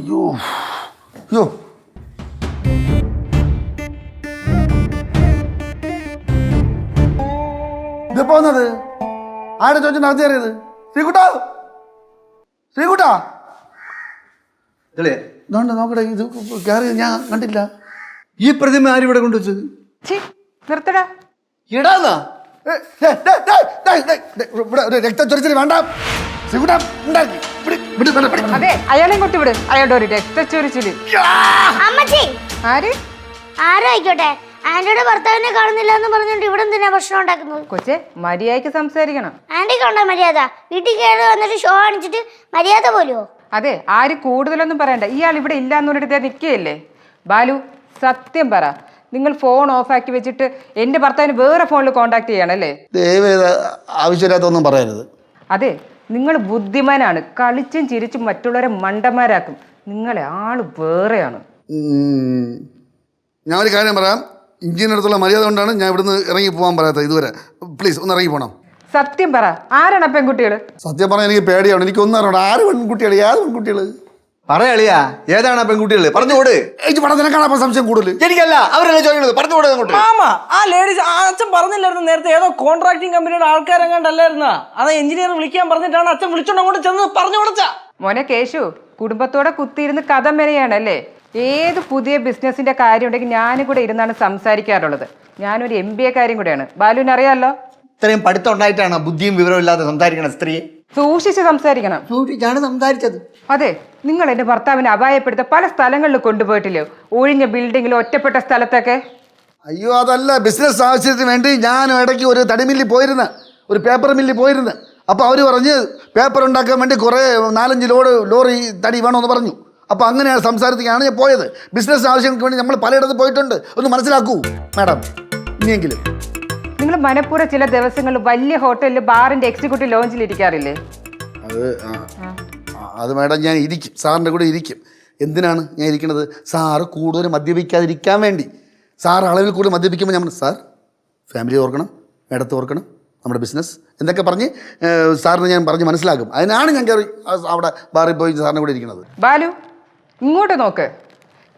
അയ്യോ അയ്യോ ഇത് പോന്നത് ആരുടെ ചോദിച്ചു നടത്തി കയറിയത്? ശ്രീകുട്ടാ ശ്രീകുട്ടാ ഇതുകൊണ്ട് നോക്കട്ടെ, ഇത് കയറി ഞാൻ കണ്ടില്ല. ഈ പ്രതിമ ആരിവിടെ കൊണ്ടുവച്ചത്? നിർത്തടാ. ഇടാന്നാ രക്തച്ചൊരിച്ചിരി വേണ്ട. ശ്രീകുട്ടാ അതെ, അയാളെയും കൊട്ടി വിട്. അയാളുടെ ഒരു രക്തച്ചൊരിച്ചില്. ആര് ആരോ ആയിക്കോട്ടെ, ആന്റിയുടെ ഭർത്താവിനെ കാണുന്നില്ല എന്ന് പറഞ്ഞിട്ട് ഇവിടെ എന്തിനാ ഭക്ഷണം ഉണ്ടാക്കുന്നത്? കൊച്ചെ, മര്യാദയ്ക്ക് സംസാരിക്കണം. ആന്റിക്ക് ഉണ്ടോ മര്യാദ? വീട്ടിൽ കയറി വന്നിട്ട് ഷോ കാണിച്ചിട്ട് മര്യാദ പോലുമോ? അതെ, ആര് കൂടുതലൊന്നും പറയണ്ട. ഇയാൾ ഇവിടെ ഇല്ലാന്ന് പറഞ്ഞിട്ട് നിൽക്കുകയല്ലേ. ബാലു, സത്യം പറ, നിങ്ങൾ ഫോൺ ഓഫാക്കി വെച്ചിട്ട് എൻ്റെ ഭർത്താവിന് വേറെ ഫോണിൽ കോണ്ടാക്ട് ചെയ്യണല്ലേ? ആവശ്യമില്ലാത്തൊന്നും പറയരുത്. അതെ, നിങ്ങൾ ബുദ്ധിമാനാണ്. കളിച്ചും ചിരിച്ചും മറ്റുള്ളവരെ മണ്ടന്മാരാക്കും. നിങ്ങളെ ആള് വേറെയാണ്. ഞാൻ ഒരു കാര്യം പറയാം, ഇഞ്ചിനടുത്തുള്ള മര്യാദ കൊണ്ടാണ് ഞാൻ ഇവിടുന്ന് ഇറങ്ങി പോകാൻ പറയാത്തത് ഇതുവരെ. പ്ലീസ് ഒന്ന് ഇറങ്ങി പോകണം. സത്യം പറ, ആരാണ് പെൺകുട്ടികൾ? സത്യം പറഞ്ഞാൽ എനിക്ക് പേടിയാണ്. എനിക്ക് ഒന്നും അറിയണം. ആര് പെൺകുട്ടികൾ? ഏത് പെൺകുട്ടികൾ? പറയാളിയാ, ഏതാണ് പെൺകുട്ടികൾ? പറഞ്ഞുകൂട്. നിനക്കാണ് സംശയം കൂടുതൽ. എനിക്കല്ല, അവരല്ലേ ചോദിക്കുന്നത്. പറഞ്ഞുകൂടെ അങ്ങോട്ട്. മാമാ, ആ ലേഡീസ് അച്ഛൻ പറഞ്ഞില്ലായിരുന്നു നേരത്തെ ഏതോ കോൺട്രാക്ടിങ് കമ്പനിയുടെ ആൾക്കാരെങ്ങാണ്ടല്ലായിരുന്ന? അത് എഞ്ചിനീയർ വിളിക്കാൻ പറഞ്ഞിട്ടാണ് അച്ഛൻ വിളിച്ചോണ്ട് അങ്ങോട്ട് ചെന്ന് പറഞ്ഞു കൊടുത്ത. മോനെ കേശു, കുടുംബത്തോടെ കുത്തിയിരുന്ന് കഥ മെനയാണല്ലേ? ഏത് പുതിയ ബിസിനസിന്റെ കാര്യം ഉണ്ടെങ്കിൽ ഞാനും കൂടെ ഇരുന്നാണ് സംസാരിക്കാറുള്ളത്. ഞാനൊരു MBA കാര്യം കൂടെയാണ്. ബാലുവിന് അറിയാമല്ലോ. ഇത്രയും പഠിത്തം ഉണ്ടായിട്ടാണ് ബുദ്ധിയും വിവരവും ഇല്ലാതെ സംസാരിക്കണം സ്ത്രീയെ. സൂക്ഷിച്ച് സംസാരിക്കണം. സൂക്ഷിച്ചാണ് സംസാരിച്ചത്. അതെ, നിങ്ങൾ എൻ്റെ ഭർത്താവിനെ അപായപ്പെടുത്ത പല സ്ഥലങ്ങളിൽ കൊണ്ടുപോയിട്ടില്ലേ? ഒഴിഞ്ഞ ബിൽഡിങ്ങിലും ഒറ്റപ്പെട്ട സ്ഥലത്തൊക്കെ. അയ്യോ, അതല്ല, ബിസിനസ് ആവശ്യത്തിന് വേണ്ടി ഞാൻ ഇടയ്ക്ക് ഒരു തടി മില്ലിൽ പോയിരുന്ന, ഒരു പേപ്പർ മില്ലിൽ പോയിരുന്ന. അപ്പോൾ അവർ പറഞ്ഞ് പേപ്പർ ഉണ്ടാക്കാൻ വേണ്ടി കുറേ 4-5 ലോറി തടി വേണമെന്ന് പറഞ്ഞു. അപ്പോൾ അങ്ങനെയാണ് സംസാരത്തിലാണ് ഞാൻ പോയത്. ബിസിനസ് ആവശ്യങ്ങൾക്ക് വേണ്ടി നമ്മൾ പലയിടത്ത് പോയിട്ടുണ്ട്. ഒന്ന് മനസ്സിലാക്കൂ മാഡം, ഇനിയെങ്കിലും. നിങ്ങൾ മനഃപൂർവ്വം ചില ദിവസങ്ങളിൽ വലിയ ഹോട്ടലിൽ ബാറിന്റെ എക്സിക്യൂട്ടീവ് ലോഞ്ചിൽ ഇരിക്കാറില്ലേ? അത് മാഡം ഞാൻ ഇരിക്കും, സാറിൻ്റെ കൂടെ ഇരിക്കും. എന്തിനാണ് ഞാൻ ഇരിക്കുന്നത്? സാറ് കൂടുതൽ മദ്യപിക്കാതിരിക്കാൻ വേണ്ടി. സാർ അളവിൽ കൂടുതൽ മദ്യപിക്കുമ്പോൾ ഞാൻ സാർ ഫാമിലി ഓർക്കണം, മേഡത്തെ ഓർക്കണം, നമ്മുടെ ബിസിനസ് എന്നൊക്കെ പറഞ്ഞ് സാറിന് ഞാൻ പറഞ്ഞ് മനസ്സിലാക്കും. അതിനാണ് ഞാൻ കയറി അവിടെ ബാറിൽ പോയി സാറിൻ്റെ കൂടെ ഇരിക്കുന്നത്. ബാലു, ഇങ്ങോട്ട് നോക്ക്.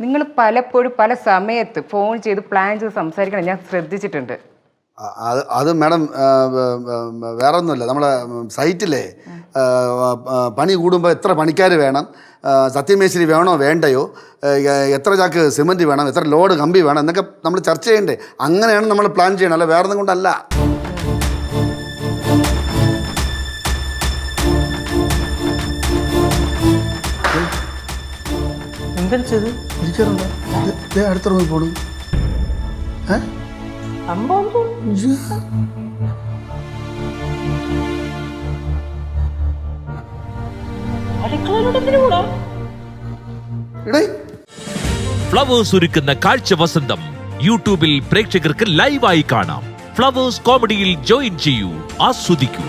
നിങ്ങൾ പലപ്പോഴും പല സമയത്ത് ഫോൺ ചെയ്ത് പ്ലാൻ ചെയ്ത് സംസാരിക്കണം ഞാൻ ശ്രദ്ധിച്ചിട്ടുണ്ട്. അത് മാഡം വേറെ ഒന്നുമില്ല. നമ്മളെ സൈറ്റിലെ പണി കൂടുമ്പോൾ എത്ര പണിക്കാർ വേണം, സത്യമേശ്വരി വേണോ വേണ്ടയോ, എത്ര ചാക്ക് സിമൻറ്റ് വേണം, എത്ര ലോഡ് കമ്പി വേണം എന്നൊക്കെ നമ്മൾ ചർച്ച ചെയ്യണ്ടേ. അങ്ങനെയാണ് നമ്മൾ പ്ലാൻ ചെയ്യണം, അല്ല വേറെ ഒന്നും കൊണ്ടല്ല. എന്താ ചെയ്ത് ഇരിക്കാറുണ്ട് അടുത്ത റൂമിൽ പോണു. ഫ്ലവേഴ്സ് ഒരുക്കുന്ന കാഴ്ച വസന്തം യൂട്യൂബിൽ പ്രേക്ഷകർക്ക് ലൈവായി കാണാം. ഫ്ലവേഴ്സ് കോമഡിയിൽ ജോയിൻ ചെയ്യൂ, ആസ്വദിക്കൂ.